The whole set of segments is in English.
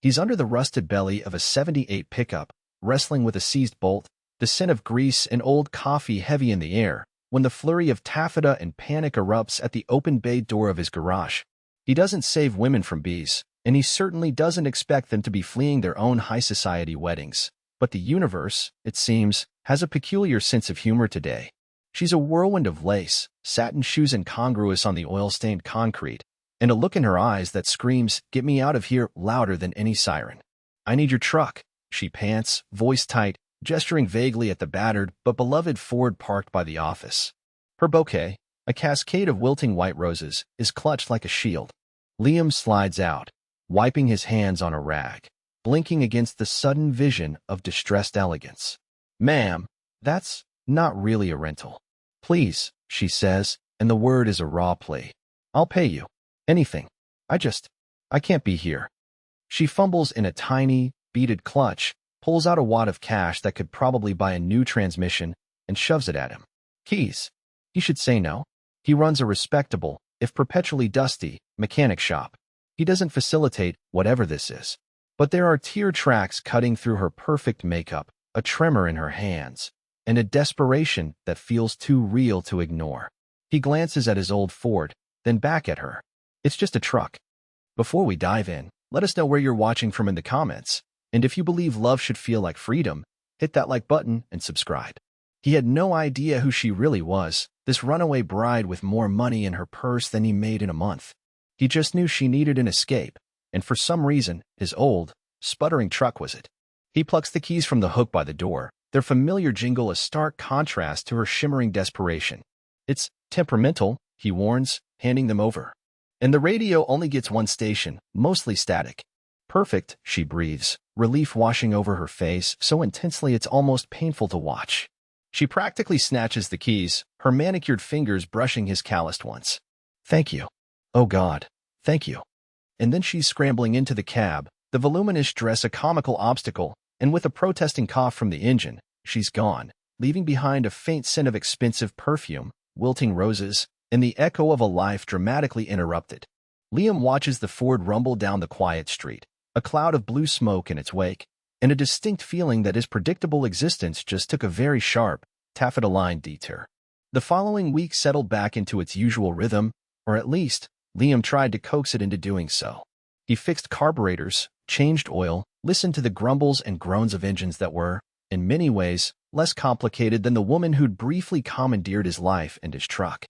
He's under the rusted belly of a '78 pickup, wrestling with a seized bolt, the scent of grease and old coffee heavy in the air, when the flurry of taffeta and panic erupts at the open bay door of his garage. He doesn't save women from bees, and he certainly doesn't expect them to be fleeing their own high society weddings. But the universe, it seems, has a peculiar sense of humor today. She's a whirlwind of lace, satin shoes incongruous on the oil-stained concrete, and a look in her eyes that screams, "Get me out of here," louder than any siren. "I need your truck," she pants, voice tight, gesturing vaguely at the battered but beloved Ford parked by the office. Her bouquet, a cascade of wilting white roses, is clutched like a shield. Liam slides out, wiping his hands on a rag, blinking against the sudden vision of distressed elegance. "Ma'am, that's not really a rental." "Please," she says, and the word is a raw plea. "I'll pay you. Anything. I can't be here." She fumbles in a tiny, beaded clutch, pulls out a wad of cash that could probably buy a new transmission, and shoves it at him. Keys. He should say no. He runs a respectable, if perpetually dusty, mechanic shop. He doesn't facilitate whatever this is. But there are tear tracks cutting through her perfect makeup, a tremor in her hands, and a desperation that feels too real to ignore. He glances at his old Ford, then back at her. "It's just a truck." Before we dive in, let us know where you're watching from in the comments, and if you believe love should feel like freedom, hit that like button and subscribe. He had no idea who she really was, this runaway bride with more money in her purse than he made in a month. He just knew she needed an escape, and for some reason, his old, sputtering truck was it. He plucks the keys from the hook by the door, their familiar jingle a stark contrast to her shimmering desperation. "It's temperamental," he warns, handing them over. "And the radio only gets one station, mostly static." "Perfect," she breathes, relief washing over her face so intensely it's almost painful to watch. She practically snatches the keys, her manicured fingers brushing his calloused ones. "Thank you. Oh God, thank you." And then she's scrambling into the cab, the voluminous dress a comical obstacle, and with a protesting cough from the engine, she's gone, leaving behind a faint scent of expensive perfume, wilting roses, and the echo of a life dramatically interrupted. Liam watches the Ford rumble down the quiet street, a cloud of blue smoke in its wake, and a distinct feeling that his predictable existence just took a very sharp, taffeta-lined detour. The following week settled back into its usual rhythm, or at least, Liam tried to coax it into doing so. He fixed carburetors, changed oil, listened to the grumbles and groans of engines that were, in many ways, less complicated than the woman who'd briefly commandeered his life and his truck.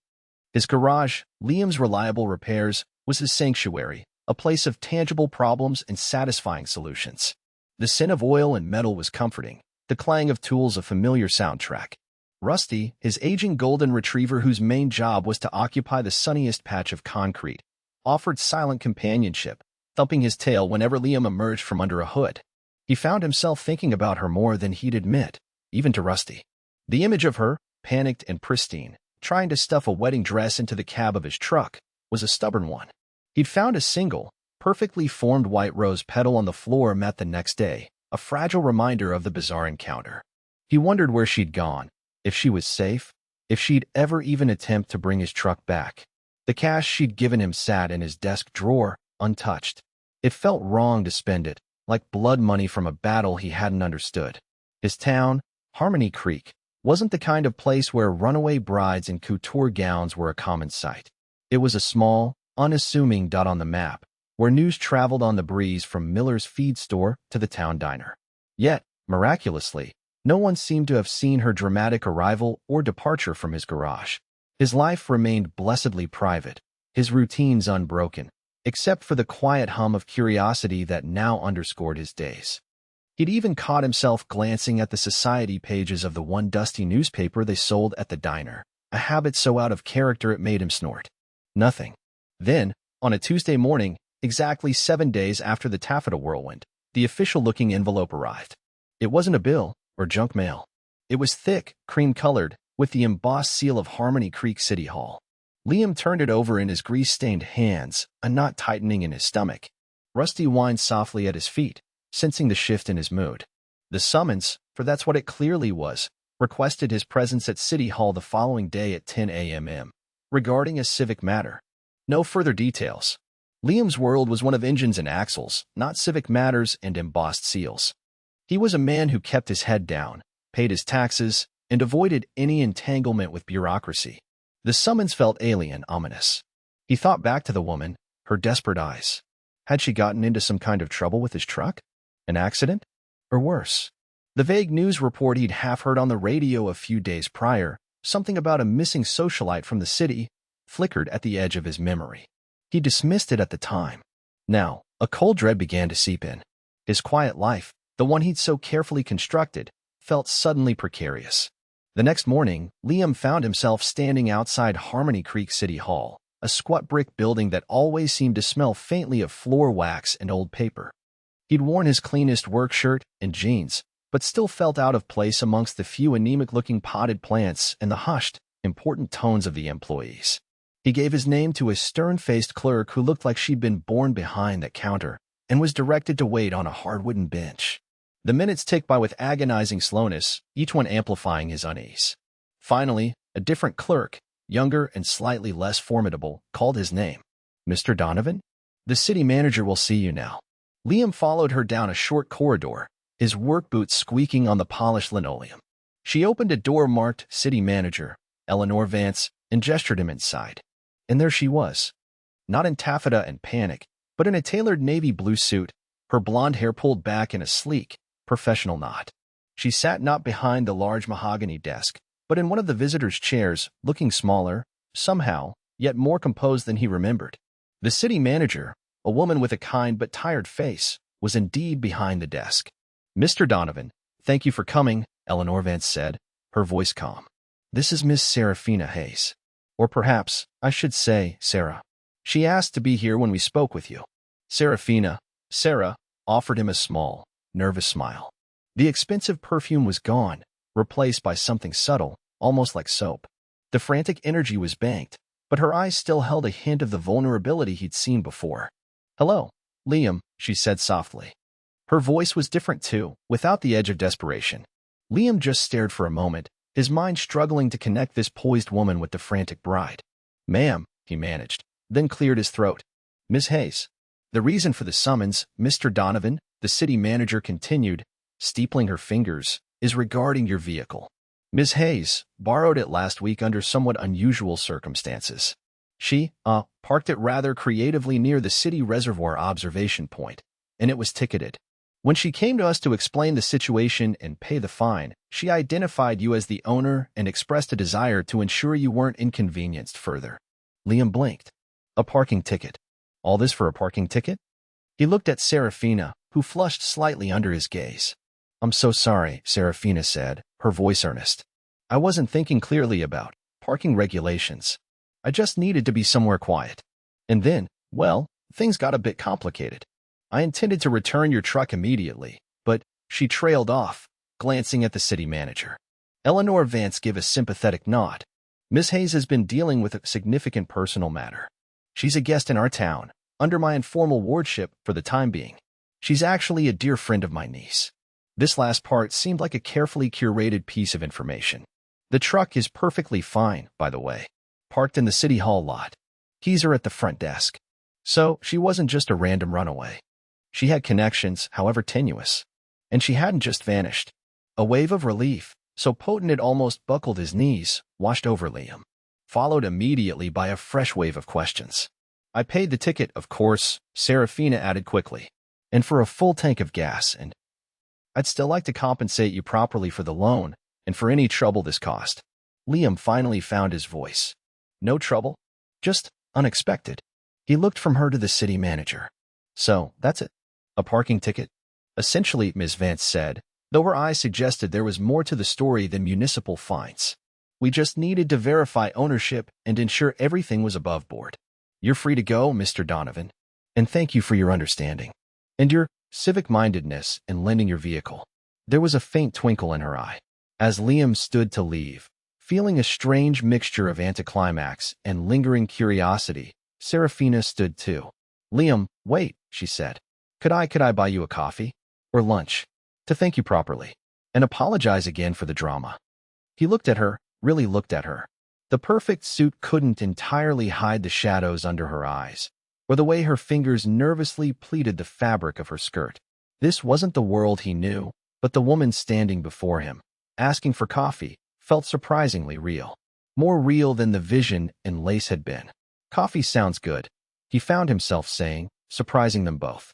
His garage, Liam's reliable repairs, was his sanctuary, a place of tangible problems and satisfying solutions. The scent of oil and metal was comforting, the clang of tools a familiar soundtrack. Rusty, his aging golden retriever whose main job was to occupy the sunniest patch of concrete, offered silent companionship, thumping his tail whenever Liam emerged from under a hood. He found himself thinking about her more than he'd admit, even to Rusty. The image of her, panicked and pristine, trying to stuff a wedding dress into the cab of his truck, was a stubborn one. He'd found a single, perfectly formed white rose petal on the floor mat the next day, a fragile reminder of the bizarre encounter. He wondered where she'd gone, if she was safe, if she'd ever even attempt to bring his truck back. The cash she'd given him sat in his desk drawer, untouched. It felt wrong to spend it, like blood money from a battle he hadn't understood. His town, Harmony Creek, wasn't the kind of place where runaway brides in couture gowns were a common sight. It was a small, unassuming dot on the map, where news traveled on the breeze from Miller's feed store to the town diner. Yet, miraculously, no one seemed to have seen her dramatic arrival or departure from his garage. His life remained blessedly private, his routines unbroken, except for the quiet hum of curiosity that now underscored his days. He'd even caught himself glancing at the society pages of the one dusty newspaper they sold at the diner, a habit so out of character it made him snort. Nothing. Then, on a Tuesday morning, exactly 7 days after the taffeta whirlwind, the official-looking envelope arrived. It wasn't a bill or junk mail. It was thick, cream-colored, with the embossed seal of Harmony Creek City Hall. Liam turned it over in his grease-stained hands, a knot tightening in his stomach. Rusty whined softly at his feet, sensing the shift in his mood. The summons, for that's what it clearly was, requested his presence at City Hall the following day at 10 a.m. regarding a civic matter. No further details. Liam's world was one of engines and axles, not civic matters and embossed seals. He was a man who kept his head down, paid his taxes, and avoided any entanglement with bureaucracy. The summons felt alien, ominous. He thought back to the woman, her desperate eyes. Had she gotten into some kind of trouble with his truck? An accident? Or worse? The vague news report he'd half heard on the radio a few days prior, something about a missing socialite from the city, flickered at the edge of his memory. He dismissed it at the time. Now, a cold dread began to seep in. His quiet life, the one he'd so carefully constructed, felt suddenly precarious. The next morning, Liam found himself standing outside Harmony Creek City Hall, a squat brick building that always seemed to smell faintly of floor wax and old paper. He'd worn his cleanest work shirt and jeans, but still felt out of place amongst the few anemic-looking potted plants and the hushed, important tones of the employees. He gave his name to a stern-faced clerk who looked like she'd been born behind that counter and was directed to wait on a hard wooden bench. The minutes ticked by with agonizing slowness, each one amplifying his unease. Finally, a different clerk, younger and slightly less formidable, called his name. "Mr. Donovan? The city manager will see you now." Liam followed her down a short corridor, his work boots squeaking on the polished linoleum. She opened a door marked City Manager, Eleanor Vance, and gestured him inside. And there she was. Not in taffeta and panic, but in a tailored navy blue suit, her blonde hair pulled back in a sleek, professional knot. She sat not behind the large mahogany desk, but in one of the visitors' chairs, looking smaller, somehow, yet more composed than he remembered. The city manager, a woman with a kind but tired face, was indeed behind the desk. "Mr. Donovan, thank you for coming," Eleanor Vance said, her voice calm. "This is Miss Serafina Hayes. Or perhaps, I should say, Sarah. She asked to be here when we spoke with you." Sarah, offered him a small, nervous smile. The expensive perfume was gone, replaced by something subtle, almost like soap. The frantic energy was banked, but her eyes still held a hint of the vulnerability he'd seen before. "Hello, Liam," she said softly. Her voice was different too, without the edge of desperation. Liam just stared for a moment, his mind struggling to connect this poised woman with the frantic bride. "Ma'am," he managed, then cleared his throat. "Miss Hayes." "The reason for the summons, Mr. Donovan," the city manager continued, steepling her fingers, "is regarding your vehicle. Miss Hayes borrowed it last week under somewhat unusual circumstances. She, parked it rather creatively near the city reservoir observation point, and it was ticketed. When she came to us to explain the situation and pay the fine, she identified you as the owner and expressed a desire to ensure you weren't inconvenienced further." Liam blinked. A parking ticket. All this for a parking ticket? He looked at Serafina, who flushed slightly under his gaze. "I'm so sorry," Serafina said, her voice earnest. "I wasn't thinking clearly about parking regulations. I just needed to be somewhere quiet. And then, well, things got a bit complicated. I intended to return your truck immediately, but..." She trailed off, glancing at the city manager. Eleanor Vance gave a sympathetic nod. "Miss Hayes has been dealing with a significant personal matter. She's a guest in our town, under my informal wardship for the time being. She's actually a dear friend of my niece." This last part seemed like a carefully curated piece of information. "The truck is perfectly fine, by the way. Parked in the city hall lot. Keys are at the front desk. So she wasn't just a random runaway. She had connections, however tenuous. And she hadn't just vanished." A wave of relief, so potent it almost buckled his knees, washed over Liam, followed immediately by a fresh wave of questions. "I paid the ticket, of course," Serafina added quickly. "And for a full tank of gas, and I'd still like to compensate you properly for the loan and for any trouble this cost." Liam finally found his voice. "No trouble? Just unexpected." He looked from her to the city manager. "So, that's it? A parking ticket?" "Essentially," Ms. Vance said, though her eyes suggested there was more to the story than municipal fines. "We just needed to verify ownership and ensure everything was above board. You're free to go, Mr. Donovan. And thank you for your understanding. And your civic-mindedness in lending your vehicle." There was a faint twinkle in her eye. As Liam stood to leave, feeling a strange mixture of anticlimax and lingering curiosity, Serafina stood too. "Liam, wait," she said. Could I buy you a coffee? Or lunch? To thank you properly. And apologize again for the drama." He looked at her, really looked at her. The perfect suit couldn't entirely hide the shadows under her eyes. or the way her fingers nervously pleated the fabric of her skirt. This wasn't the world he knew, but the woman standing before him, asking for coffee, felt surprisingly real. More real than the vision and lace had been. "Coffee sounds good," he found himself saying, surprising them both.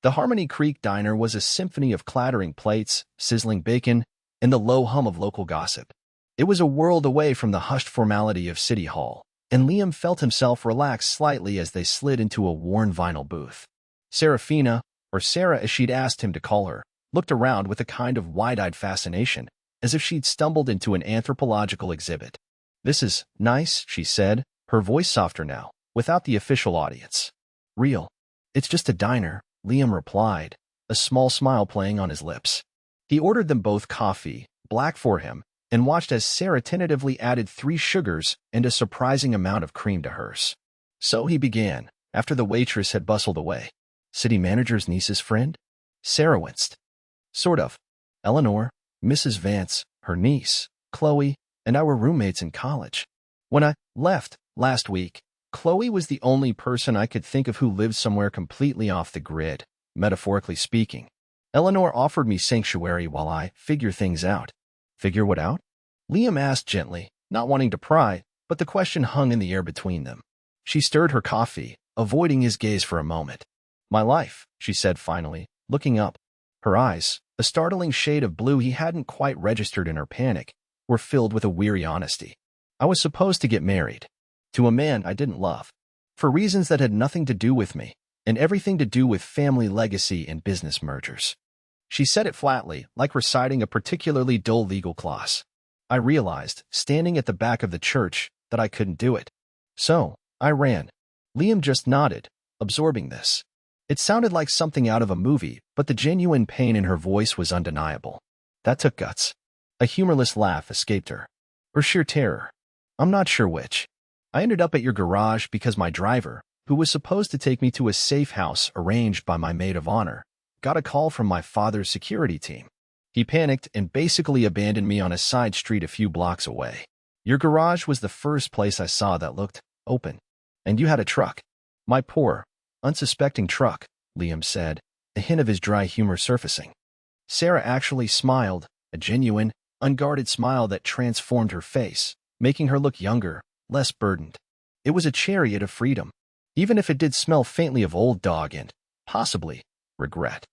The Harmony Creek Diner was a symphony of clattering plates, sizzling bacon, and the low hum of local gossip. It was a world away from the hushed formality of City Hall, and Liam felt himself relax slightly as they slid into a worn vinyl booth. Serafina, or Sarah as she'd asked him to call her, looked around with a kind of wide-eyed fascination, as if she'd stumbled into an anthropological exhibit. "This is nice," she said, her voice softer now, without the official audience. "Real. It's just a diner," Liam replied, a small smile playing on his lips. He ordered them both coffee, black for him, and watched as Sarah tentatively added 3 sugars and a surprising amount of cream to hers. So he began, after the waitress had bustled away. "City manager's niece's friend?" Sarah winced. "Sort of. Eleanor, Mrs. Vance, her niece, Chloe, and I were roommates in college. When I left last week, Chloe was the only person I could think of who lived somewhere completely off the grid, metaphorically speaking. Eleanor offered me sanctuary while I figure things out." "Figure what out?" Liam asked gently, not wanting to pry, but the question hung in the air between them. She stirred her coffee, avoiding his gaze for a moment. "My life," she said finally, looking up. Her eyes, a startling shade of blue he hadn't quite registered in her panic, were filled with a weary honesty. "I was supposed to get married. To a man I didn't love. For reasons that had nothing to do with me, and everything to do with family legacy and business mergers." She said it flatly, like reciting a particularly dull legal clause. "I realized, standing at the back of the church, that I couldn't do it. So, I ran." Liam just nodded, absorbing this. It sounded like something out of a movie, but the genuine pain in her voice was undeniable. "That took guts." A humorless laugh escaped her. Or sheer terror. "I'm not sure which. I ended up at your garage because my driver, who was supposed to take me to a safe house arranged by my maid of honor, got a call from my father's security team. He panicked and basically abandoned me on a side street a few blocks away. Your garage was the first place I saw that looked open. And you had a truck." "My poor, unsuspecting truck," Liam said, a hint of his dry humor surfacing. Sarah actually smiled, a genuine, unguarded smile that transformed her face, making her look younger, less burdened. It was a chariot of freedom, even if it did smell faintly of old dog and, possibly, regret.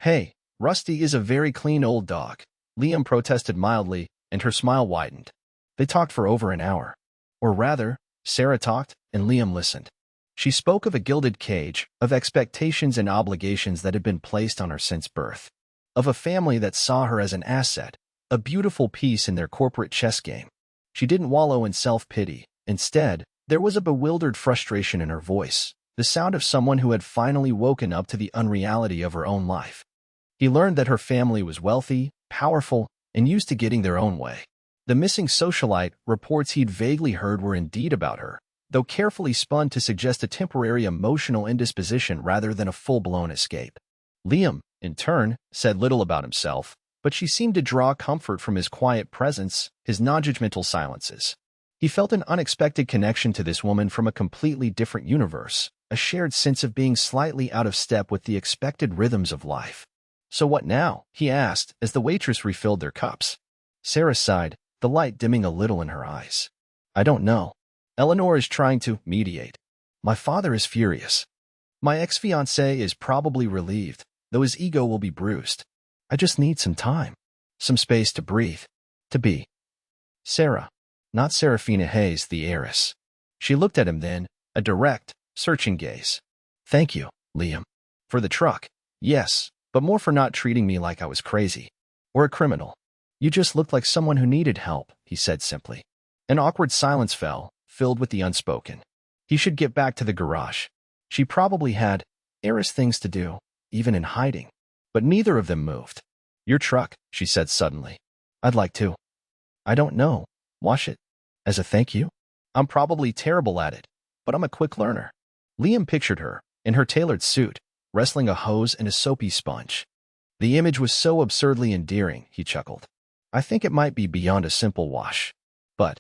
"Hey, Rusty is a very clean old dog," Liam protested mildly, and her smile widened. They talked for over an hour. Or rather, Sarah talked, and Liam listened. She spoke of a gilded cage, of expectations and obligations that had been placed on her since birth, of a family that saw her as an asset, a beautiful piece in their corporate chess game. She didn't wallow in self-pity. Instead, there was a bewildered frustration in her voice, the sound of someone who had finally woken up to the unreality of her own life. He learned that her family was wealthy, powerful, and used to getting their own way. The missing socialite, reports he'd vaguely heard were indeed about her, though carefully spun to suggest a temporary emotional indisposition rather than a full-blown escape. Liam, in turn, said little about himself, but she seemed to draw comfort from his quiet presence, his non-judgmental silences. He felt an unexpected connection to this woman from a completely different universe, a shared sense of being slightly out of step with the expected rhythms of life. "So what now?" he asked as the waitress refilled their cups. Sarah sighed, the light dimming a little in her eyes. "I don't know. Eleanor is trying to mediate. My father is furious. My ex-fiancé is probably relieved, though his ego will be bruised. I just need some time, some space to breathe, to be." Sarah, not Serafina Hayes, the heiress. She looked at him then, a direct, searching gaze. "Thank you, Liam. For the truck, yes, but more for not treating me like I was crazy. Or a criminal. You just looked like someone who needed help," he said simply. An awkward silence fell, filled with the unspoken. He should get back to the garage. She probably had heiress things to do, even in hiding. But neither of them moved. "Your truck," she said suddenly. "I'd like to. I don't know. Wash it. As a thank you? I'm probably terrible at it, but I'm a quick learner." Liam pictured her, in her tailored suit, wrestling a hose and a soapy sponge. The image was so absurdly endearing, he chuckled. "I think it might be beyond a simple wash. But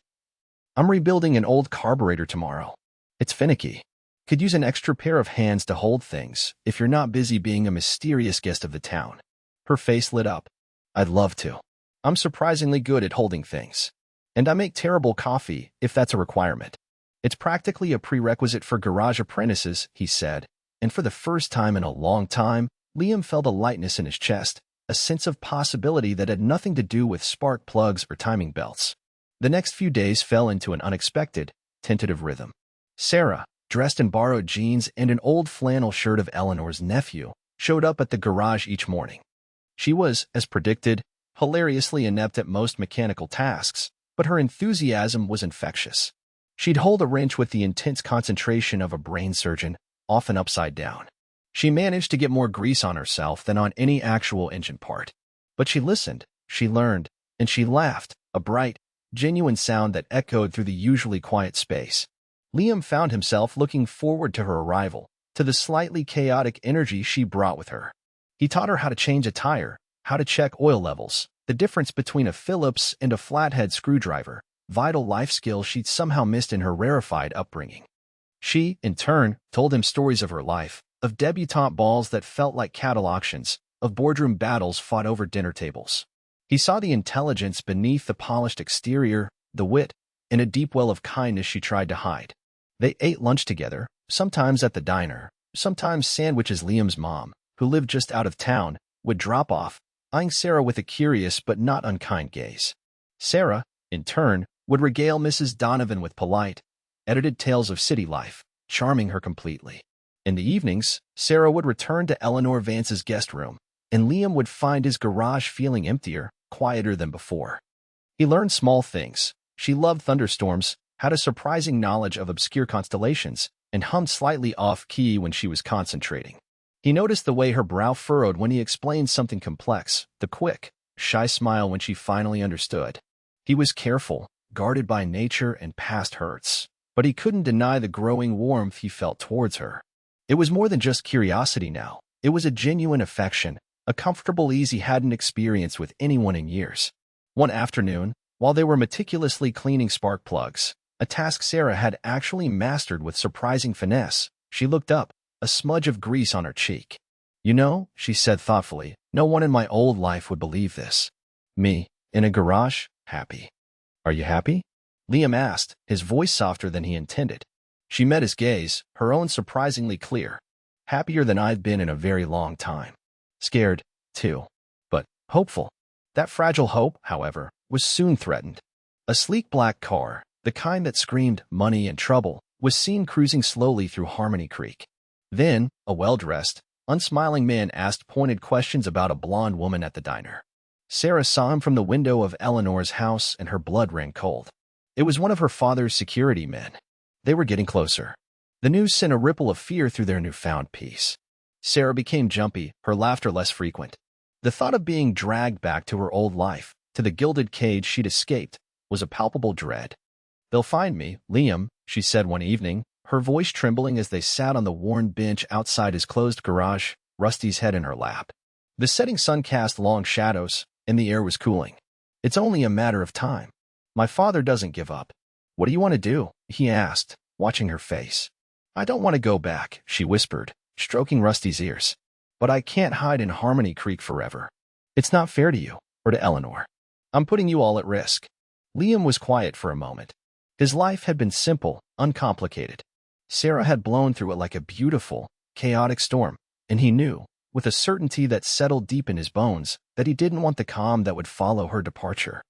I'm rebuilding an old carburetor tomorrow. It's finicky." Could use an extra pair of hands to hold things if you're not busy being a mysterious guest of the town. Her face lit up. I'd love to. I'm surprisingly good at holding things. And I make terrible coffee if that's a requirement. It's practically a prerequisite for garage apprentices, he said, and for the first time in a long time, Liam felt a lightness in his chest, a sense of possibility that had nothing to do with spark plugs or timing belts. The next few days fell into an unexpected, tentative rhythm. Sarah, dressed in borrowed jeans and an old flannel shirt of Eleanor's nephew, showed up at the garage each morning. She was, as predicted, hilariously inept at most mechanical tasks, but her enthusiasm was infectious. She'd hold a wrench with the intense concentration of a brain surgeon, often upside down. She managed to get more grease on herself than on any actual engine part. But she listened, she learned, and she laughed, a bright, genuine sound that echoed through the usually quiet space. Liam found himself looking forward to her arrival, to the slightly chaotic energy she brought with her. He taught her how to change a tire, how to check oil levels, the difference between a Phillips and a flathead screwdriver, vital life skills she'd somehow missed in her rarefied upbringing. She, in turn, told him stories of her life, of debutante balls that felt like cattle auctions, of boardroom battles fought over dinner tables. He saw the intelligence beneath the polished exterior, the wit, and a deep well of kindness she tried to hide. They ate lunch together, sometimes at the diner, sometimes sandwiches. Liam's mom, who lived just out of town, would drop off, eyeing Sarah with a curious but not unkind gaze. Sarah, in turn, would regale Mrs. Donovan with polite, edited tales of city life, charming her completely. In the evenings, Sarah would return to Eleanor Vance's guest room, and Liam would find his garage feeling emptier, quieter than before. He learned small things. She loved thunderstorms, had a surprising knowledge of obscure constellations, and hummed slightly off-key when she was concentrating. He noticed the way her brow furrowed when he explained something complex, the quick, shy smile when she finally understood. He was careful, guarded by nature and past hurts, but he couldn't deny the growing warmth he felt towards her. It was more than just curiosity now. It was a genuine affection, a comfortable ease he hadn't experienced with anyone in years. One afternoon, while they were meticulously cleaning spark plugs, a task Sarah had actually mastered with surprising finesse, she looked up, a smudge of grease on her cheek. You know, she said thoughtfully, no one in my old life would believe this. Me, in a garage, happy. Are you happy? Liam asked, his voice softer than he intended. She met his gaze, her own surprisingly clear. Happier than I've been in a very long time. Scared, too. But hopeful. That fragile hope, however, was soon threatened. A sleek black car, the kind that screamed money and trouble, was seen cruising slowly through Harmony Creek. Then, a well-dressed, unsmiling man asked pointed questions about a blonde woman at the diner. Sarah saw him from the window of Eleanor's house and her blood ran cold. It was one of her father's security men. They were getting closer. The news sent a ripple of fear through their newfound peace. Sarah became jumpy, her laughter less frequent. The thought of being dragged back to her old life, to the gilded cage she'd escaped, was a palpable dread. They'll find me, Liam, she said one evening, her voice trembling as they sat on the worn bench outside his closed garage, Rusty's head in her lap. The setting sun cast long shadows, and the air was cooling. It's only a matter of time. My father doesn't give up. What do you want to do? He asked, watching her face. I don't want to go back, she whispered, stroking Rusty's ears. But I can't hide in Harmony Creek forever. It's not fair to you, or to Eleanor. I'm putting you all at risk. Liam was quiet for a moment. His life had been simple, uncomplicated. Sarah had blown through it like a beautiful, chaotic storm, and he knew, with a certainty that settled deep in his bones, that he didn't want the calm that would follow her departure.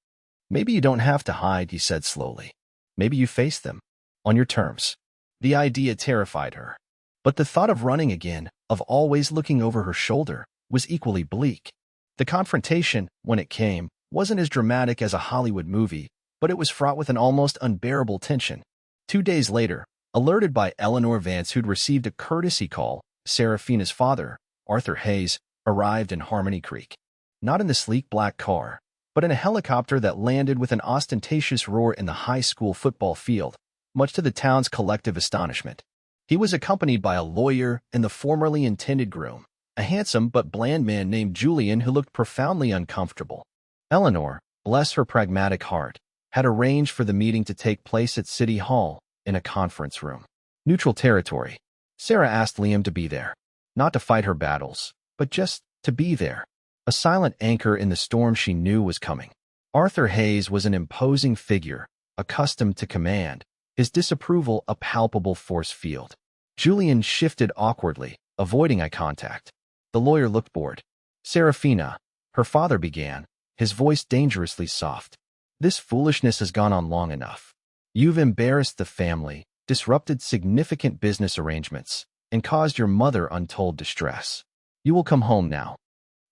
Maybe you don't have to hide, he said slowly. Maybe you face them, on your terms. The idea terrified her. But the thought of running again, of always looking over her shoulder, was equally bleak. The confrontation, when it came, wasn't as dramatic as a Hollywood movie, but it was fraught with an almost unbearable tension. 2 days later, alerted by Eleanor Vance, who'd received a courtesy call, Seraphina's father, Arthur Hayes, arrived in Harmony Creek. Not in the sleek black car, but in a helicopter that landed with an ostentatious roar in the high school football field, much to the town's collective astonishment. He was accompanied by a lawyer and the formerly intended groom, a handsome but bland man named Julian who looked profoundly uncomfortable. Eleanor, bless her pragmatic heart, had arranged for the meeting to take place at City Hall, in a conference room. Neutral territory, Sarah asked Liam to be there, not to fight her battles, but just to be there, a silent anchor in the storm she knew was coming. Arthur Hayes was an imposing figure, accustomed to command, his disapproval a palpable force field. Julian shifted awkwardly, avoiding eye contact. The lawyer looked bored. Serafina, her father began, his voice dangerously soft. This foolishness has gone on long enough. You've embarrassed the family, disrupted significant business arrangements, and caused your mother untold distress. You will come home now.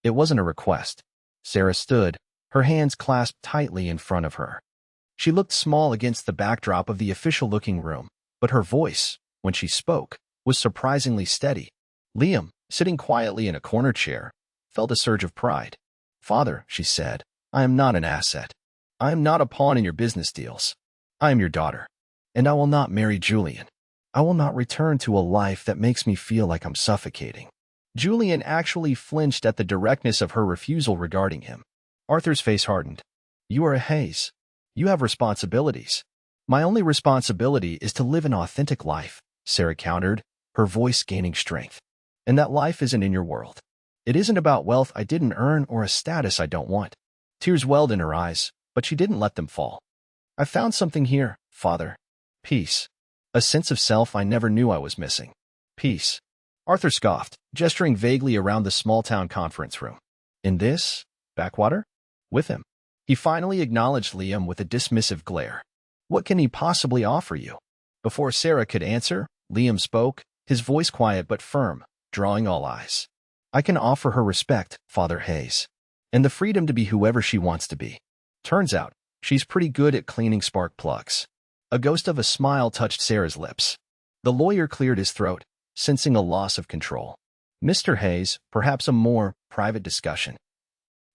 It wasn't a request. Sarah stood, her hands clasped tightly in front of her. She looked small against the backdrop of the official-looking room, but her voice, when she spoke, was surprisingly steady. Liam, sitting quietly in a corner chair, felt a surge of pride. "Father," she said, "I am not an asset. I am not a pawn in your business deals. I am your daughter, and I will not marry Julian. I will not return to a life that makes me feel like I'm suffocating." Julian actually flinched at the directness of her refusal regarding him. Arthur's face hardened. "You are a Hayes. You have responsibilities." "My only responsibility is to live an authentic life," Sarah countered, her voice gaining strength. "And that life isn't in your world. It isn't about wealth I didn't earn or a status I don't want." Tears welled in her eyes, but she didn't let them fall. "I found something here, Father. Peace. A sense of self I never knew I was missing. Peace." Arthur scoffed, gesturing vaguely around the small-town conference room. "In this backwater? With him?" He finally acknowledged Liam with a dismissive glare. "What can he possibly offer you?" Before Sarah could answer, Liam spoke, his voice quiet but firm, drawing all eyes. "I can offer her respect, Father Hayes, and the freedom to be whoever she wants to be. Turns out, she's pretty good at cleaning spark plugs." A ghost of a smile touched Sarah's lips. The lawyer cleared his throat, sensing a loss of control. "Mr. Hayes, perhaps a more private discussion."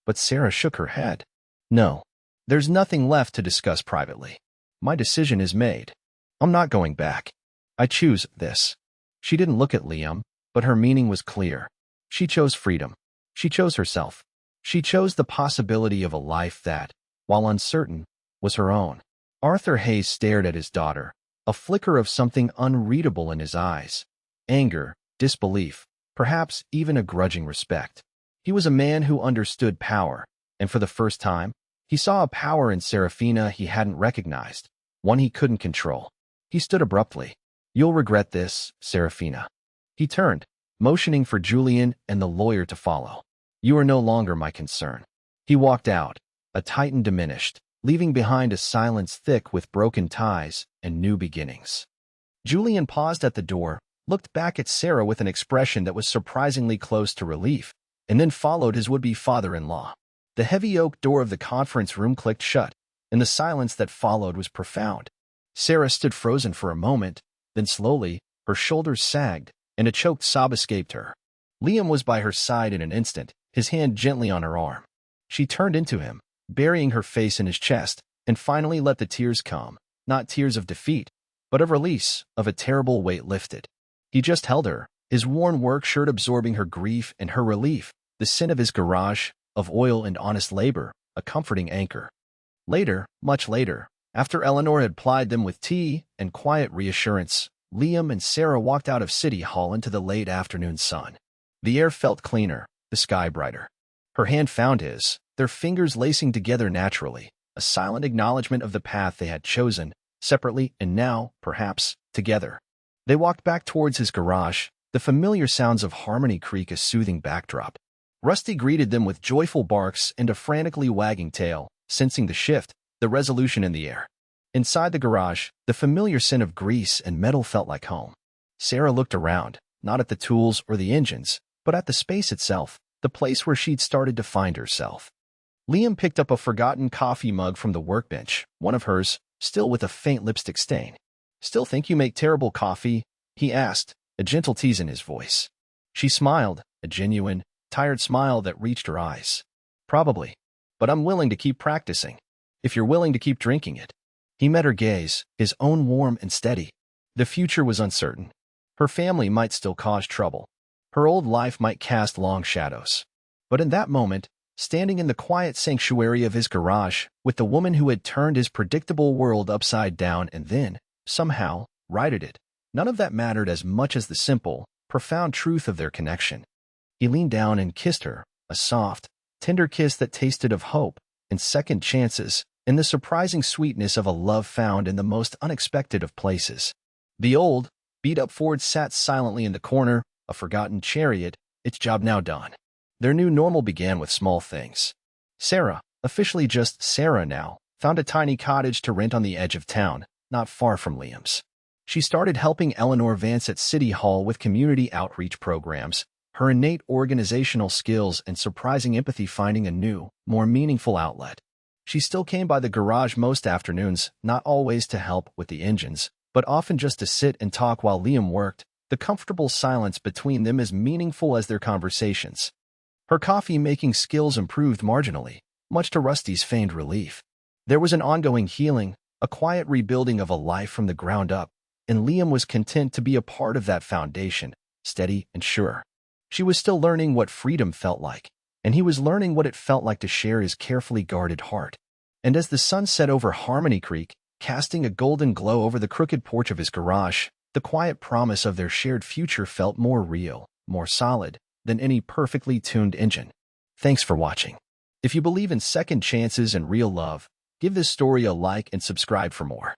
But Sarah shook her head. "No, there's nothing left to discuss privately. My decision is made. I'm not going back. I choose this." She didn't look at Liam, but her meaning was clear. She chose freedom. She chose herself. She chose the possibility of a life that, while uncertain, was her own. Arthur Hayes stared at his daughter, a flicker of something unreadable in his eyes. Anger, disbelief, perhaps even a grudging respect. He was a man who understood power, and for the first time, he saw a power in Serafina he hadn't recognized, one he couldn't control. He stood abruptly. "You'll regret this, Serafina." He turned, motioning for Julian and the lawyer to follow. "You are no longer my concern." He walked out, a titan diminished, leaving behind a silence thick with broken ties and new beginnings. Julian paused at the door, looked back at Sarah with an expression that was surprisingly close to relief, and then followed his would-be father-in-law. The heavy oak door of the conference room clicked shut, and the silence that followed was profound. Sarah stood frozen for a moment, then slowly, her shoulders sagged, and a choked sob escaped her. Liam was by her side in an instant, his hand gently on her arm. She turned into him, burying her face in his chest, and finally let the tears come, not tears of defeat, but of release, of a terrible weight lifted. He just held her, his worn work shirt absorbing her grief and her relief, the scent of his garage, of oil and honest labor, a comforting anchor. Later, much later, after Eleanor had plied them with tea and quiet reassurance, Liam and Sarah walked out of City Hall into the late afternoon sun. The air felt cleaner, the sky brighter. Her hand found his, their fingers lacing together naturally, a silent acknowledgement of the path they had chosen, separately and now, perhaps, together. They walked back towards his garage, the familiar sounds of Harmony Creek a soothing backdrop. Rusty greeted them with joyful barks and a frantically wagging tail, sensing the shift, the resolution in the air. Inside the garage, the familiar scent of grease and metal felt like home. Sarah looked around, not at the tools or the engines, but at the space itself, the place where she'd started to find herself. Liam picked up a forgotten coffee mug from the workbench, one of hers, still with a faint lipstick stain. "Still think you make terrible coffee?" he asked, a gentle tease in his voice. She smiled, a genuine, tired smile that reached her eyes. "Probably. But I'm willing to keep practicing. If you're willing to keep drinking it." He met her gaze, his own warm and steady. The future was uncertain. Her family might still cause trouble. Her old life might cast long shadows. But in that moment, standing in the quiet sanctuary of his garage, with the woman who had turned his predictable world upside down and then, somehow, righted it, None of that mattered as much as the simple, profound truth of their connection. He leaned down and kissed her, a soft, tender kiss that tasted of hope and second chances, and the surprising sweetness of a love found in the most unexpected of places. The old, beat-up Ford sat silently in the corner, a forgotten chariot, its job now done. Their new normal began with small things. Sarah, officially just Sarah now, found a tiny cottage to rent on the edge of town, not far from Liam's. She started helping Eleanor Vance at City Hall with community outreach programs, her innate organizational skills and surprising empathy finding a new, more meaningful outlet. She still came by the garage most afternoons, not always to help with the engines, but often just to sit and talk while Liam worked, the comfortable silence between them as meaningful as their conversations. Her coffee-making skills improved marginally, much to Rusty's feigned relief. There was an ongoing healing, a quiet rebuilding of a life from the ground up, and Liam was content to be a part of that foundation, steady and sure. She was still learning what freedom felt like, and he was learning what it felt like to share his carefully guarded heart. And as the sun set over Harmony Creek, casting a golden glow over the crooked porch of his garage, the quiet promise of their shared future felt more real, more solid, than any perfectly tuned engine. Thanks for watching. If you believe in second chances and real love, give this story a like and subscribe for more.